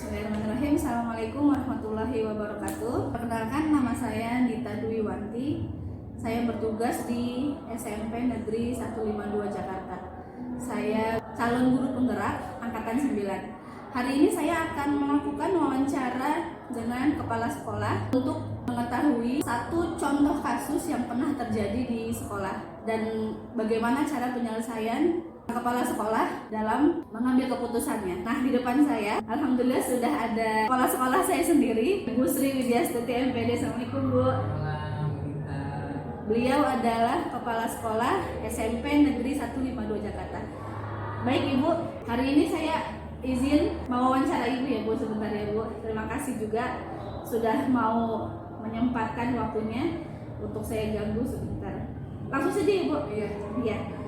Bismillahirrahmanirrahim. Assalamualaikum warahmatullahi wabarakatuh. Perkenalkan, nama saya Dita Dwi Wanti. Saya bertugas di SMP Negeri 152 Jakarta. Saya calon guru penggerak angkatan 9. Hari ini saya akan melakukan wawancara dengan kepala sekolah untuk mengetahui satu contoh kasus yang pernah terjadi di sekolah dan bagaimana cara penyelesaian kepala sekolah dalam mengambil keputusannya. Nah, di depan saya, alhamdulillah sudah ada kepala sekolah saya sendiri, Bu Sri Widyastuti MPD. Assalamualaikum, Bu. Beliau adalah kepala sekolah SMP Negeri 152 Jakarta. Baik, Ibu, hari ini saya izin mau wawancara Ibu ya, Bu, sebentar ya, Bu. Terima kasih juga sudah mau menyempatkan waktunya untuk saya ganggu sebentar. Langsung saja, Ibu. Iya.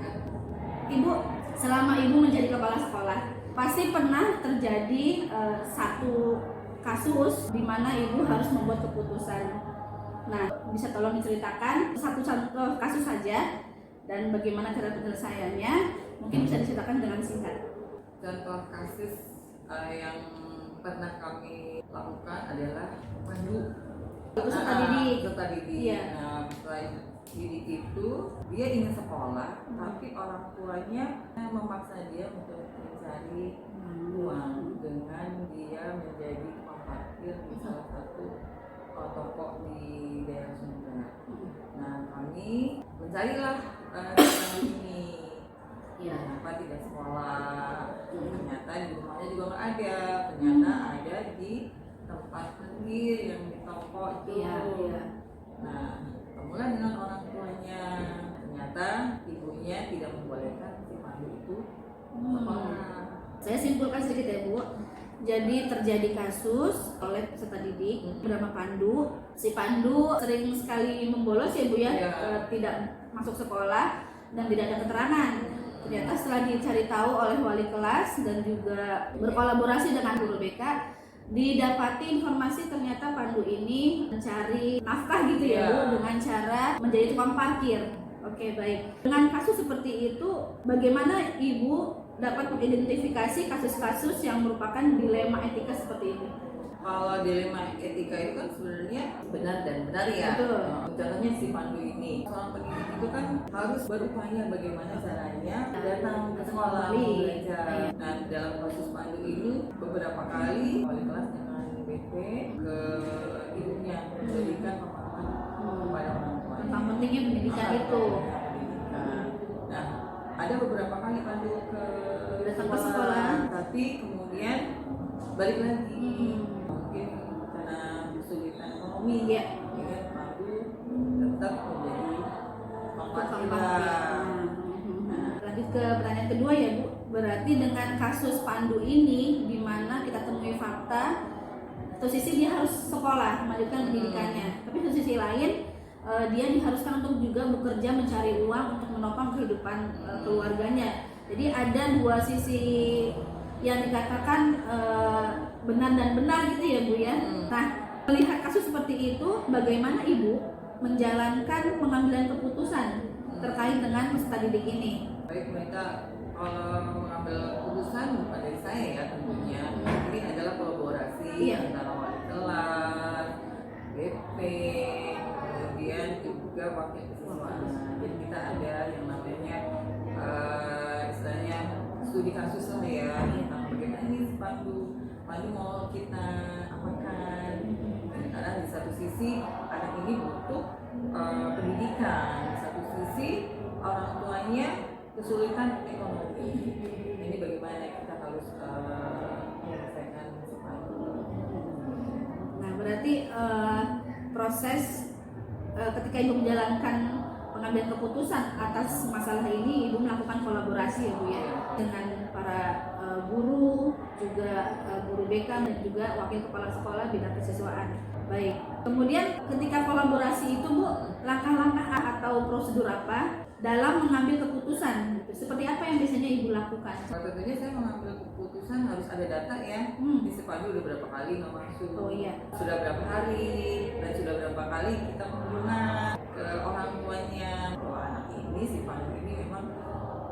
Ibu, selama Ibu menjadi kepala sekolah, pasti pernah terjadi satu kasus di mana Ibu harus membuat keputusan. Nah, bisa tolong diceritakan satu contoh kasus saja dan bagaimana cara penyelesaiannya? Mungkin bisa diceritakan dengan singkat. Contoh kasus yang pernah kami lakukan adalah pandu Peserta didik. Iya. Nah, selain didik itu dia ingin sekolah, tapi orang tuanya memaksa dia untuk mencari uang dengan dia menjadi tukang parkir di salah satu toko di daerah Sunda. Nah, kami mencarilah orang ini. Kenapa tidak sekolah? Ternyata di rumahnya juga nggak ada. Ternyata ada di tempat parkir yang di toko itu. Nah, kemudian dengan orang tuanya, ternyata ibunya tidak membolehkan si Pandu itu sekolah. Saya simpulkan sedikit ya, Bu. Jadi terjadi kasus oleh peserta didik bernama Pandu. Si Pandu sering sekali membolos ya, Bu ya, tidak masuk sekolah dan tidak ada keterangan. Ternyata setelah dicari tahu oleh wali kelas dan juga berkolaborasi dengan guru BK, didapati informasi ternyata Pandu ini mencari nafkah gitu ya, Bu, dengan cara menjadi tukang parkir. Oke, baik. Dengan kasus seperti itu, bagaimana Ibu dapat mengidentifikasi kasus-kasus yang merupakan dilema etika seperti ini? Kalau dilema etika itu kan sebenarnya benar dan benar ya. Betul. Contohnya si Pandu ini, seorang pendidik itu kan harus berupaya bagaimana caranya datang ke sekolah belajar. Nah, dalam kasus Pandu ini beberapa kali wali kelas dengan BP ke ibunya memberikan pemahaman kepada orang tua Tentang pentingnya pendidikan itu. Nah, ada beberapa kali Pandu datang ke sekolah, tapi kemudian balik lagi. Mungkin karena kesulitan ekonomi Pandu tetap menjadi pengparkiran. Lanjut ke pertanyaan kedua ya, Bu. Berarti dengan kasus Pandu ini, di mana kita temui fakta, satu sisi dia harus sekolah, melanjutkan pendidikannya, tapi satu sisi lain dia diharuskan untuk juga bekerja mencari uang untuk menopang kehidupan keluarganya. Jadi ada dua sisi yang dikatakan benar dan benar gitu ya, Bu ya. Nah, melihat kasus seperti itu, bagaimana Ibu menjalankan pengambilan keputusan terkait dengan peserta didik ini? Baik, mereka kalau mengambil keputusan bukan dari saya ya tentunya. Ini adalah kolaborasi antara wali kelas, BP, kemudian juga wakil kesiswaan. Jadi kita ada yang namanya istilahnya studi kasus lah ya, tentang bagaimana ini Pandu mau kita apakan. Karena di satu sisi anak ini butuh pendidikan, di satu sisi orang tuanya kesulitan ekonomi. Ini bagaimana kita harus menyelesaikan Pandu. Nah, berarti proses ketika Ibu menjalankan pengambilan keputusan atas masalah ini, Ibu melakukan kolaborasi ya, Bu ya, dengan para guru, juga guru BK dan juga wakil kepala sekolah bidang kesiswaan. Baik. Kemudian ketika kolaborasi itu, Bu, langkah-langkah atau prosedur apa dalam mengambil keputusan? Seperti apa yang biasanya Ibu lakukan? Tentunya saya mengambil keputusan harus ada data ya. Di Pandu udah berapa kali nggak masuk? Sudah berapa hari dan sudah berapa kali kita menghubungi ke orang tuanya bahwa anak ini si Pandu ini memang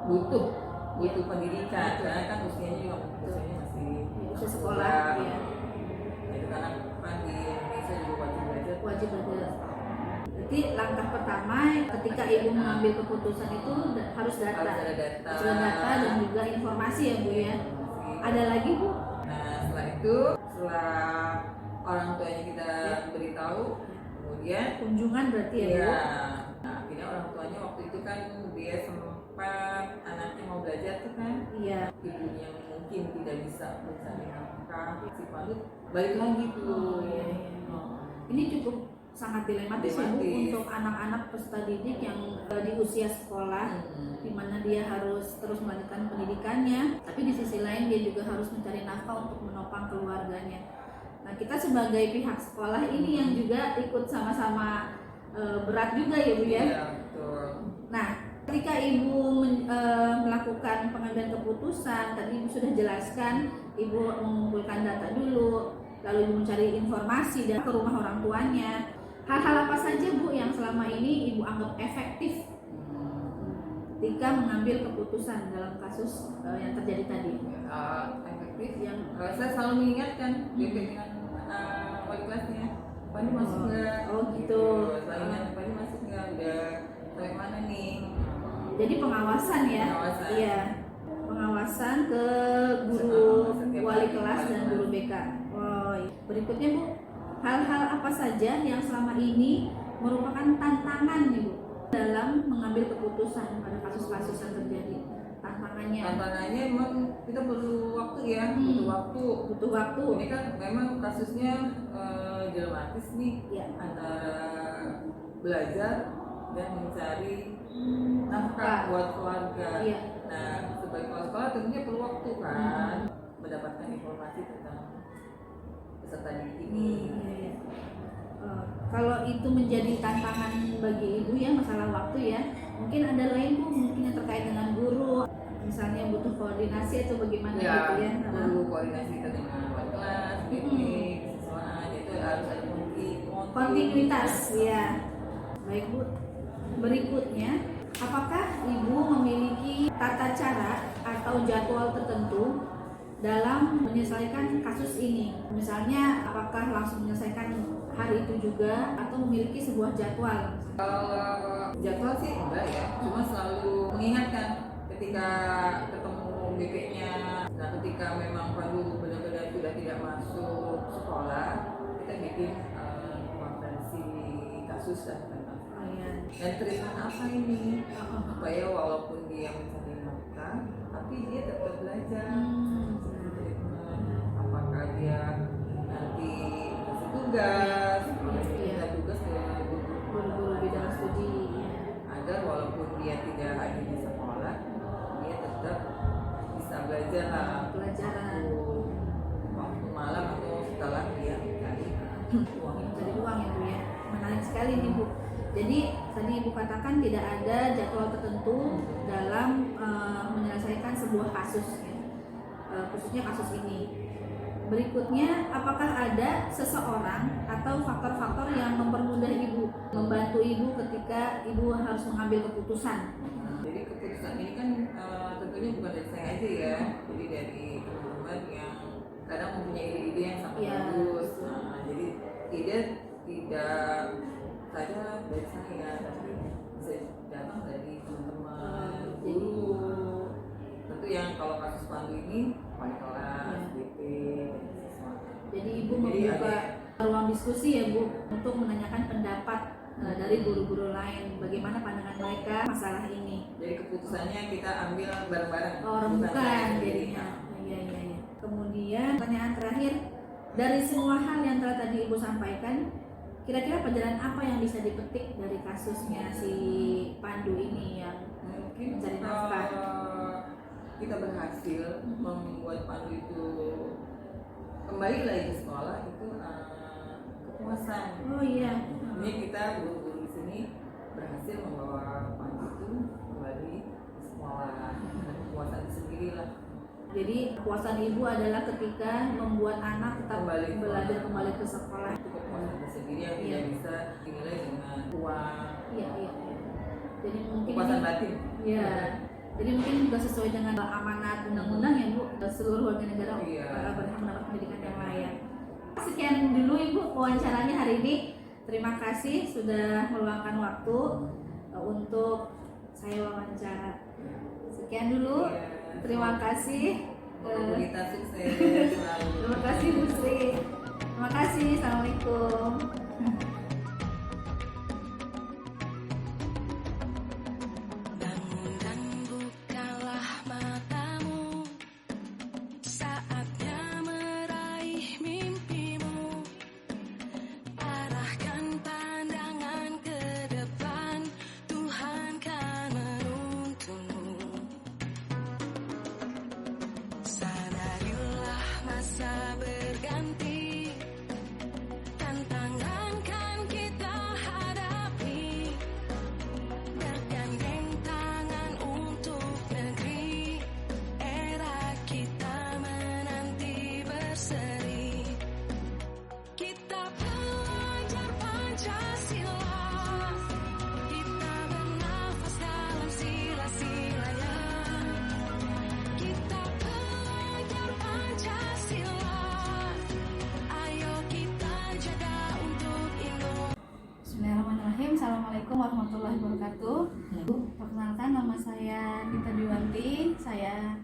butuh butuh pendidikan karena kan usianya juga masih usia sekolah ya. Itu karena kan di Indonesia juga wajib belajar. Berarti langkah pertama ketika ibu mengambil keputusan itu harus data. Harus ada data dan juga informasi ya Bu ya. Ada lagi Bu? Nah setelah itu, setelah orang tuanya kita beritahu, kemudian kunjungan berarti ya Bu? Nah akhirnya orang tuanya waktu itu kan dia sempat anaknya mau belajar tuh kan. Iya. Ibunya mungkin tidak bisa mencari nafkah, si Pandu balik lagi tuh. Ini cukup sangat dilematis ya Bu untuk anak-anak peserta didik yang di usia sekolah, di mana dia harus terus melanjutkan pendidikannya, tapi di sisi lain dia juga harus mencari nafkah untuk menopang keluarganya. Nah kita sebagai pihak sekolah ini yang juga ikut sama-sama berat juga ya Bu ya. Iya, betul. Nah ketika ibu melakukan pengambilan keputusan, tadi ibu sudah jelaskan, ibu mengumpulkan data dulu, lalu ibu mencari informasi dan ke rumah orang tuanya. Hal-hal apa saja Bu yang selama ini ibu anggap efektif ketika mengambil keputusan dalam kasus yang terjadi tadi? Efektif yang saya selalu mengingatkan dengan wali kelasnya, Pani masuk nggak? Oh gitu. Selain Pani masuk nggak? Udah sampai mana nih? Jadi pengawasan ya? Iya. Pengawasan ke guru wali kelas dan guru BK. Oh, berikutnya Bu, hal-hal apa saja yang selama ini merupakan tantangan nih Bu dalam mengambil keputusan pada kasus-kasus yang terjadi? Tantangannya emang kita perlu waktu ya, butuh waktu. Ini kan memang kasusnya dilematis nih ya, antara belajar dan mencari nafkah buat keluarga. Ya. Nah sebagai kepala sekolah tentunya perlu waktu kan mendapatkan informasi tentang peserta didik ini. Kalau itu menjadi tantangan bagi ibu ya, masalah waktu ya, mungkin ada lain Bu, mungkin yang terkait dengan guru, misalnya butuh koordinasi atau bagaimana ya, gitu ya. Perlu koordinasi kita dengan wali kelas, bimbing, siswaan, itu harus ada kontinuitas ya. Baik Bu, berikutnya, apakah ibu memiliki tata cara atau jadwal tertentu dalam menyelesaikan kasus ini? Misalnya apakah langsung menyelesaikan hari itu juga atau memiliki sebuah jadwal? Kalau jadwal sih enggak ya, cuma selalu mengingatkan ketika ketemu BP-nya. Nah ketika memang Pandu benar-benar sudah tidak masuk sekolah, kita bikin konferensi kasus dan treatment apa ini, supaya walaupun dia mencari nafkah, tapi dia tetap belajar. Apakah dia nanti kasih tugas, kita tugas ke guru-guru bidang studi, agar walaupun dia tidak ada di sekolah, dia tetap bisa belajar lah. Waktu malam atau setelah dia cari uang ya Bu ya. Menarik sekali nih Bu. Jadi tadi Ibu katakan tidak ada jadwal tertentu dalam menyelesaikan sebuah kasus ya, khususnya kasus ini. Berikutnya, apakah ada seseorang atau faktor-faktor yang mempermudah Ibu, membantu Ibu ketika Ibu harus mengambil keputusan? Jadi keputusan ini kan tentunya bukan dari saya aja ya, jadi dari teman-teman yang kadang mempunyai ide-ide yang sangat bagus. Jadi ide tidak saja dari saya, tapi bisa datang dari teman-teman, guru. Tentu yang kalau kasus Pandu ini wali kelas, BP, jadi Ibu membuka ruang diskusi ya Bu untuk menanyakan pendapat dari guru-guru lain, bagaimana pandangan mereka masalah ini. Jadi keputusannya kita ambil bareng-bareng. Bukan jadinya. Iya. Kemudian pertanyaan terakhir, dari semua hal yang telah tadi Ibu sampaikan, kira-kira pelajaran apa yang bisa dipetik dari kasusnya si Pandu ini yang mungkin mencari nafkah? Kita berhasil membuat Pandu itu kembali lagi ke sekolah, itu kepuasan. Oh iya. Ini kita guru-guru di sini berhasil membawa Pandu itu kembali ke sekolah, kepuasan sendiri lah. Jadi kepuasan Ibu adalah ketika membuat anak tetap belajar kembali ke sekolah. Itu kepuasan tersendiri yang tidak bisa dinilai dengan uang. Iya. Jadi mungkin kepuasan batin. Iya. Jadi mungkin juga sesuai dengan amanat undang-undang ya Bu, seluruh warga negara Iya. berhak mendapat pendidikan yang layak. Sekian dulu Ibu wawancaranya hari ini. Terima kasih sudah meluangkan waktu untuk saya wawancara. Sekian dulu. Iya. Terima kasih. Semoga kita sukses selalu. Terima kasih Bu Sri. Terima kasih. Assalamualaikum. Bangun dan bukalah matamu, saatnya meraih mimpimu. Arahkan pandangan ke depan, Tuhan kan menuntunmu. Sadarilah masa berganti, tantangan kan kita hadapi. Bergandeng tangan untuk negeri, era kita menanti berseri. Kita belajar Pancasila, kita bernafas dalam sila-silanya. Kita belajar Pancasila, ayo kita jaga untuk Indonesia. Bismillahirrahmanirrahim. Assalamualaikum warahmatullahi wabarakatuh. Perkenalkan, nama saya Nita Diwanti. Saya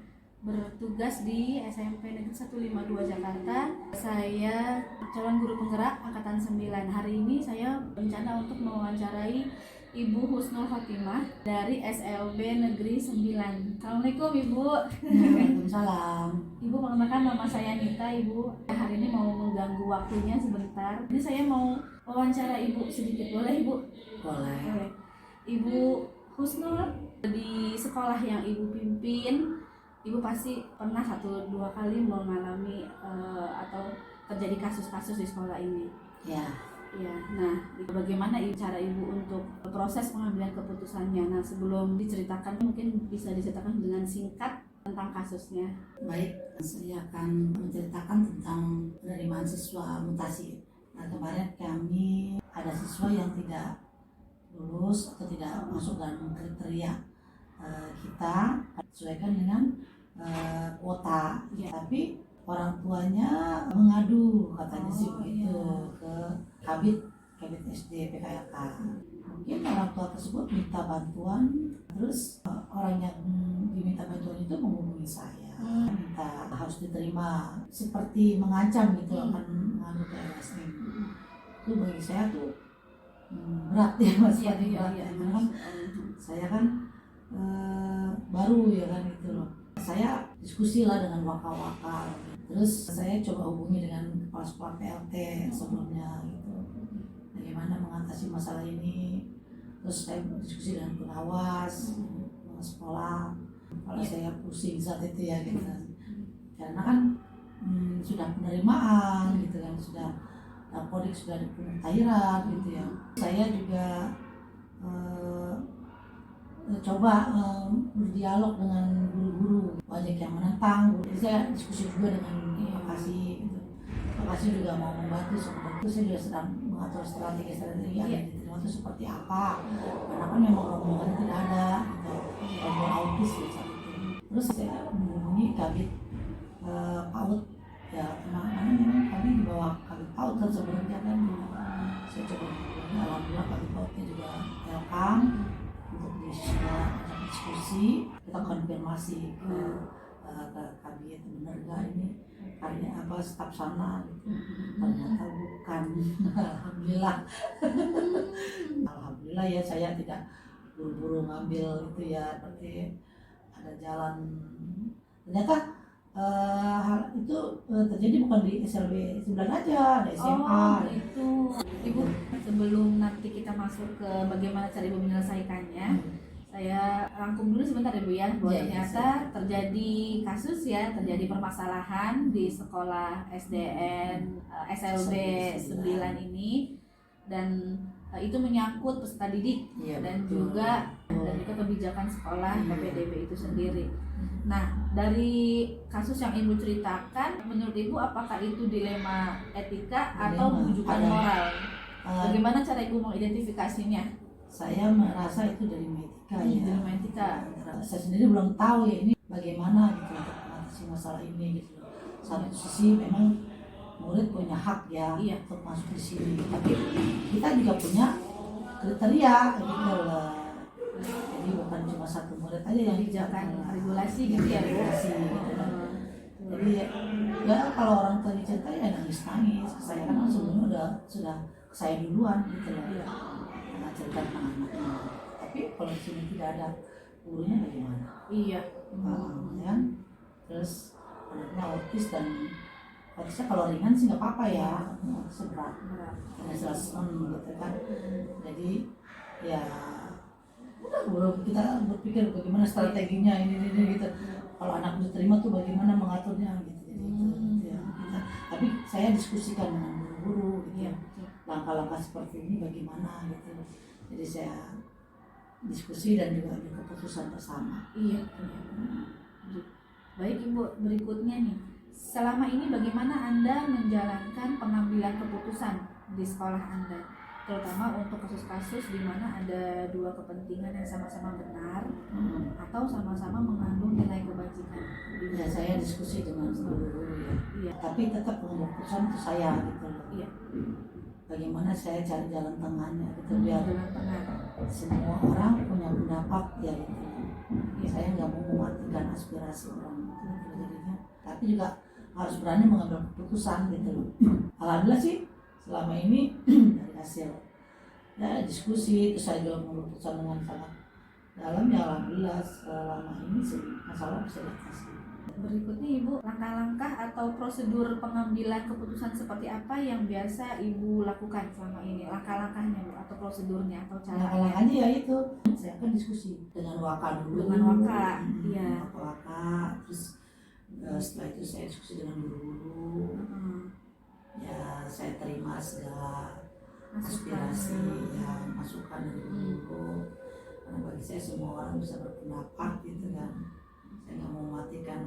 bertugas di SMP Negeri 152 Jakarta. Saya calon guru penggerak angkatan 9. Hari ini saya berencana untuk mewawancarai Ibu Husnul Khotimah dari SLB Negeri 9. Assalamualaikum Ibu. Waalaikumsalam. Ibu, perkenalkan, nama saya Nita. Ibu hari ini mau mengganggu waktunya sebentar. Ini saya mau wawancara Ibu sedikit, boleh Ibu? Boleh. Boleh. Ibu Husnul, di sekolah yang Ibu pimpin, Ibu pasti pernah 1-2 kali mengalami atau terjadi kasus-kasus di sekolah ini. Ya, Ya, nah bagaimana cara Ibu untuk proses pengambilan keputusannya? Nah, sebelum diceritakan mungkin bisa diceritakan dengan singkat tentang kasusnya. baik. Saya akan menceritakan tentang penerimaan siswa mutasi. Nah, kemarin kami ada siswa yang tidak lulus atau tidak masuk dalam kriteria kita sesuaikan dengan kuota. Ya. Tapi orang tuanya mengadu, katanya sih begitu, iya. ke Kabit SD PKLK. Mungkin orang tua tersebut minta bantuan, terus orang yang diminta bantuan itu menghubungi saya, minta harus diterima, seperti mengancam gitu akan mengadu ke LSM. Itu bagi saya tuh berat ya Mas, Iya, berat iya, ya. iya. Karena kan saya kan baru ya kan gitu loh. Saya diskusi lah dengan wakal-wakal, terus saya coba hubungi dengan kepala sekolah PLT sebelumnya gitu, bagaimana mengatasi masalah ini. Terus saya diskusi dengan pengawas sekolah, kalau saya pusing saat itu ya gitu, karena kan sudah penerimaan gitu kan, sudah kodik sudah di pemutahiran gitu ya. Saya juga coba berdialog dengan guru-guru, banyak yang menentang. Jadi saya diskusi juga dengan lokasi gitu. Lokasi juga mau membantu seperti itu. Saya juga sedang mengatur strategi yang diterima itu seperti apa, karena kan memang rombongan tidak ada gitu, rombongan autis gitu saat itu. Terus saya menghubungi Kabit PAUD ya, mana memang kami di bawah Kabit PAUD kan sebenarnya kan. Saya coba menghubungi, alhamdulillah Kabit PAUDnya juga welcome untuk diskusi. Kita konfirmasi ke Kabit, benar gak ini karya apa staf sana gitu. Ternyata bukan. Alhamdulillah. Alhamdulillah ya, saya tidak buru-buru ngambil itu ya, berarti ada jalan. Ternyata hal itu terjadi bukan di SLB 9 aja, ada SMA. Oh, itu. Ibu, sebelum nanti kita masuk ke bagaimana cara Ibu menyelesaikannya, saya rangkum dulu sebentar ya Bu ya, bahwa Ya, ternyata terjadi kasus ya, terjadi permasalahan di sekolah SDN SLB 9 ini, dan itu menyangkut peserta didik Iya, dan betul. juga kebijakan sekolah Iya. PPDB itu sendiri. Nah, dari kasus yang Ibu ceritakan, menurut Ibu apakah itu dilema etika atau Dilema, rujukan ada. moral? Bagaimana cara Ibu mengidentifikasinya? Saya merasa itu dari media. etika ya. Ilmu etika. Saya sendiri belum tahu ya ini bagaimana gitu untuk mengatasi masalah ini gitu. Satu sisi memang murid punya hak ya Iya. untuk masuk di sini, tapi kita juga punya kriteria gitu loh. Jadi bukan cuma satu murid aja yang Kebijakan regulasi gitu ya Bu. regulasi, gitu loh. Jadi ya kalau orang tua dicerita ya nangis, saya kan sebelumnya sudah saya duluan gitu loh, Iya. karena cerita tentang anaknya. Tapi kalau di sini tidak ada gurunya bagaimana? Iya. Ya. Terus anaknya autis dan autisnya kalau ringan sih nggak apa-apa ya, autisnya berat, hanya 100 gitu kan. Jadi ya udah belum kita berpikir bagaimana strateginya ini gitu. Kalau anak diterima tuh bagaimana mengaturnya gitu. Jadi gitu ya. Tapi saya diskusikan dengan guru-guru gitu. Iya. Langkah-langkah seperti ini bagaimana gitu. Jadi saya diskusi dan juga ambil keputusan bersama. Iya. Baik Ibu, berikutnya nih. Selama ini bagaimana Anda menjalankan pengambilan keputusan di sekolah Anda? Terutama untuk kasus-kasus di mana ada dua kepentingan yang sama-sama benar atau sama-sama mengandung nilai kebajikan. Ya saya diskusi dengan guru-guru ya. Iya. Tapi tetap pengambil keputusan itu saya gitu. Iya. Bagaimana saya cari jalan tengahnya gitu biar Jalan tengah. semua orang punya pendapat ya gitu. Iya. Saya nggak mau mematikan aspirasi orang gitu jadinya. Tapi juga harus berani mengambil keputusan gitu loh. Alhamdulillah sih selama ini dari hasil ya diskusi terus saya juga mengambil keputusan dengan sangat dalam ya alhamdulillah selama ini sih masalah bisa diatasi. Berikutnya Ibu, langkah-langkah atau prosedur pengambilan keputusan seperti apa yang biasa Ibu lakukan selama ini? Langkah-langkahnya Bu, atau prosedurnya atau caranya? Langkah-langkahnya ya itu saya akan diskusi dengan waka dulu. Dengan waka, iya. Waka terus setelah itu saya diskusi dengan guru-guru. Ya saya terima segala aspirasi ya masukan dari guru-guru. Karena bagi saya semua orang bisa berpendapat gitu kan. Saya nggak mau mematikan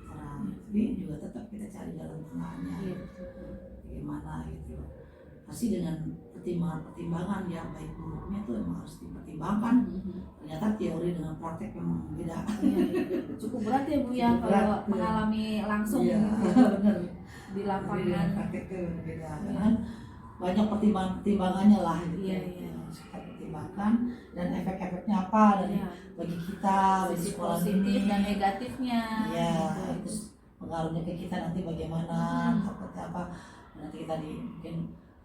orang, tapi juga tetap kita cari jalan tengahnya. Iya. Bagaimana gitu. Pasti dengan pertimbangan-pertimbangan ya baik buruknya itu memang harus dipertimbangkan. Ternyata teori dengan praktek memang beda. Cukup berat ya Bu ya Cukup berat, kalau iya. mengalami langsung Iya, gitu benar. di Dengan lapangan. praktek itu beda. Karena banyak pertimbangannya lah gitu. Iya, iya. Yang harus kita pertimbangkan dan efek-efeknya apa dari Iya. bagi kita bagi Sisi sekolah positif ini dan negatifnya. ya gitu. terus pengaruhnya ke kita nanti bagaimana takutnya apa nanti kita mungkin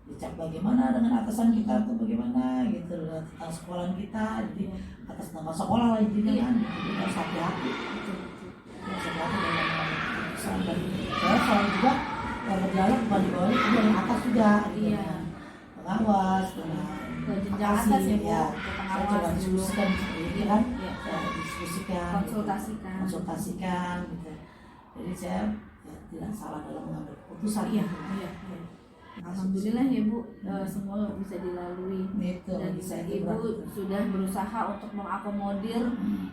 dicap bagaimana dengan atasan kita atau bagaimana gitu loh tentang sekolah kita jadi atas nama sekolah lah intinya kan jadi harus hati-hati harus hati-hati dalam mengambil keputusan dan saya selalu juga berdialog bukan di bawah itu dari atas juga gitu, Iya. dengan pengawas dengan Ke jenjang makasih, atas ya Bu, ya. ke Saya pengawas coba dulu. diskusikan seperti ini kan Iya. saya diskusikan Konsultasikan. konsultasikan gitu jadi saya ya, tidak salah dalam mengambil keputusan Iya, gitu. iya, iya. Alhamdulillah ya Bu, semua bisa dilalui Itu dan bagi saya itu Ibu berat. sudah berusaha untuk mengakomodir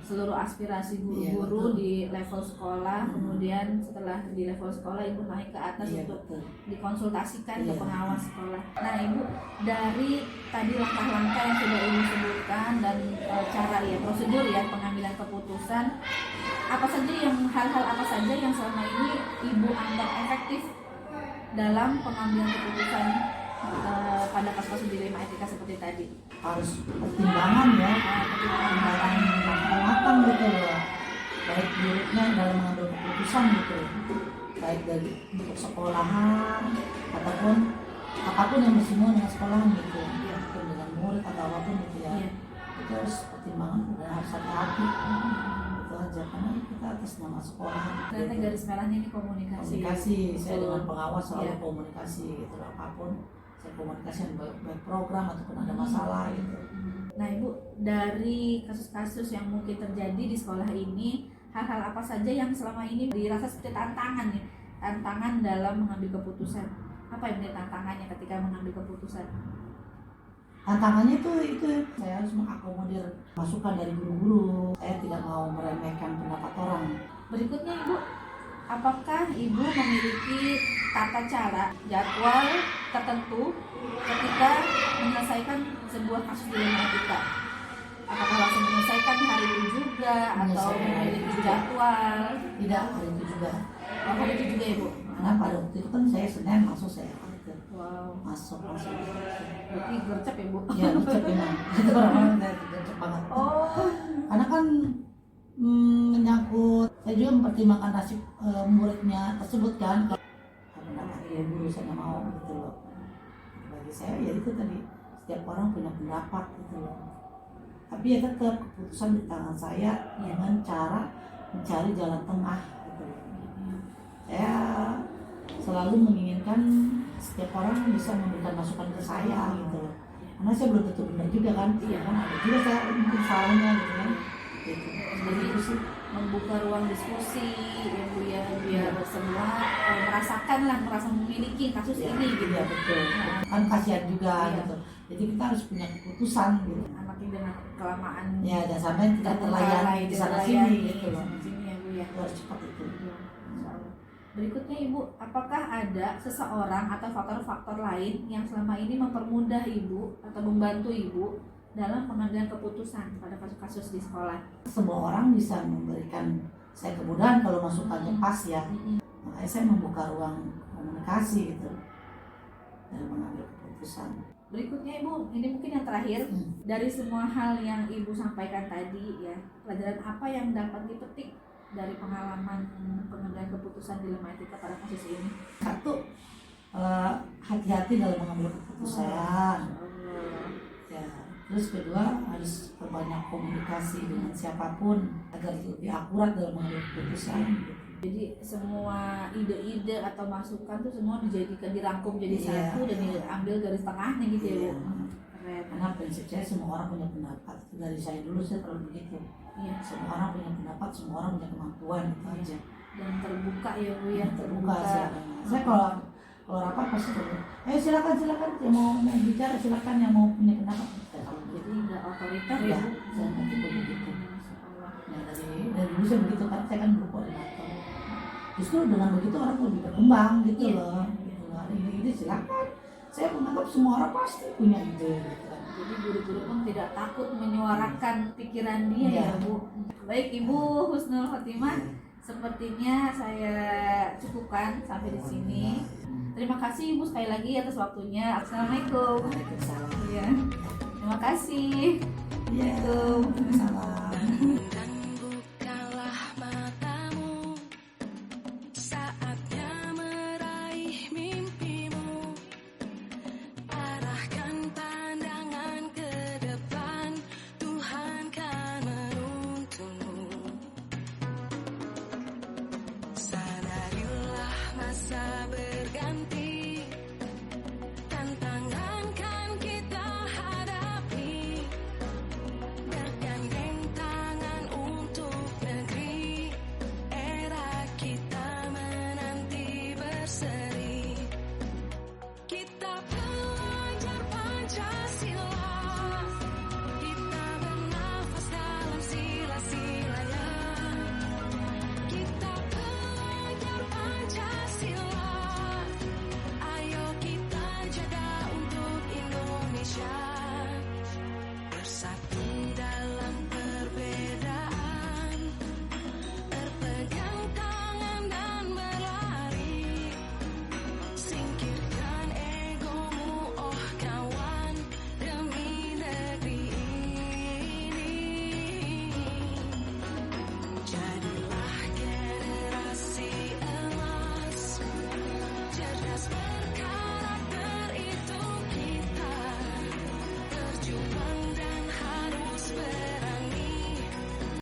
seluruh aspirasi guru-guru Iya, betul. di level sekolah. Kemudian setelah di level sekolah Ibu naik ke atas Iya, untuk betul. dikonsultasikan ke Iya. pengawas sekolah. Nah Ibu, dari tadi langkah-langkah yang sudah Ibu sebutkan dan cara ya prosedur ya pengambilan keputusan, apa saja hal-hal apa saja yang selama ini Ibu anggap efektif dalam pengambilan keputusan pada kasus dilema etika seperti tadi? Harus pertimbangan ya pertimbangan matang gitu loh baik buruknya dalam mengambil keputusan gitu baik dari untuk sekolahan ataupun apapun yang bersinggungan dengan sekolahan gitu ataupun dengan murid atau apapun gitu ya Iya. itu harus pertimbangan dan harus hati-hati itu aja karena kita atas nama sekolah Ternyata garis merahnya ini komunikasi. saya dengan pengawas selalu Iya. komunikasi gitu apapun saya komunikasi baik program ataupun ada masalah gitu. Nah Ibu, dari kasus-kasus yang mungkin terjadi di sekolah ini, hal-hal apa saja yang selama ini dirasa seperti tantangan nih, tantangan dalam mengambil keputusan? Apa yang menjadi tantangannya ketika mengambil keputusan? Tantangannya itu saya harus mengakomodir masukan dari guru-guru. Saya tidak mau meremehkan pendapat orang. Berikutnya Ibu, apakah Ibu memiliki tata cara, jadwal tertentu ketika menyelesaikan sebuah kasus dilema etika? Apakah langsung menyelesaikan hari itu juga atau Menyelesaikan hari memiliki itu. jadwal? Tidak, hari itu juga. Oh, hari itu juga Ibu. Karena pada waktu itu kan saya Senin langsung saya Wow. masuk langsung. Berarti gercep ya Bu? Ya gercep memang. Itu orang-orang saya gercep banget. Oh. Karena kan menyangkut, saya juga mempertimbangkan nasib muridnya tersebut kan. Karena ya guru saya nggak mau gitu loh. Bagi saya ya itu tadi, setiap orang punya pendapat gitu loh. Tapi ya tetap keputusan di tangan saya dengan cara mencari jalan tengah gitu loh. Saya selalu menginginkan setiap orang bisa memberikan masukan ke saya gitu loh. Karena saya belum tentu benar juga kan. Iya kan, ada juga saya mungkin salahnya gitu kan. Gitu. Jadi itu sih membuka ruang diskusi ya Bu ya, biar semua merasa memiliki kasus Ya, ini gitu. ya betul. Kan kasihan juga Iya. gitu. Jadi kita harus punya keputusan gitu. Anaknya dengan kelamaan Ya jangan sampai tidak terlayani di sana sini gitu loh. Sini ya Bu ya. Itu harus cepat itu. Iya, insya Allah. Berikutnya Ibu, apakah ada seseorang atau faktor-faktor lain yang selama ini mempermudah Ibu atau membantu Ibu dalam pengambilan keputusan pada kasus-kasus di sekolah? Semua orang bisa memberikan saya kemudahan kalau masukannya pas ya. Makanya saya membuka ruang komunikasi gitu dalam mengambil keputusan. Berikutnya Ibu, ini mungkin yang terakhir, dari semua hal yang Ibu sampaikan tadi ya, pelajaran apa yang dapat dipetik dari pengalaman pengambilan keputusan di Lemah Etika pada kasus ini? Satu, hati-hati dalam mengambil keputusan. Ya. Terus kedua, harus perbanyak komunikasi dengan siapapun agar lebih akurat dalam mengambil keputusan. Jadi semua ide-ide atau masukan tuh semua dijadikan, dirangkum jadi Iya. satu dan diambil garis tengahnya gitu ya Bu. Iya. Keren. Karena prinsip saya semua orang punya pendapat. Dari saya dulu saya selalu begitu. Iya. Semua orang punya pendapat, semua orang punya kemampuan itu aja. Dan terbuka ya Bu ya, Terbuka silakan. Saya kalau rapat pasti terbuka. Silakan yang mau bicara silakan, yang mau punya pendapat. Saya selalu begitu. Jadi nggak otoriter ya Ya, Bu. saya begitu begitu. Masya Allah. Nah, dari dulu saya begitu kan, saya kan guru koordinator. Justru dengan begitu orang lebih berkembang gitu Iya. loh. Gitu loh. Ini silakan. Saya menganggap semua orang pasti punya ide gitu kan. Jadi guru-guru pun tidak takut menyuarakan pikiran dia Iya. ya Bu. Baik Ibu Husnul Khotimah, sepertinya saya cukupkan sampai di sini. Terima kasih Ibu sekali lagi atas waktunya. Assalamualaikum. Waalaikumsalam. Iya. Terima kasih. Iya, Assalamualaikum. sama-sama.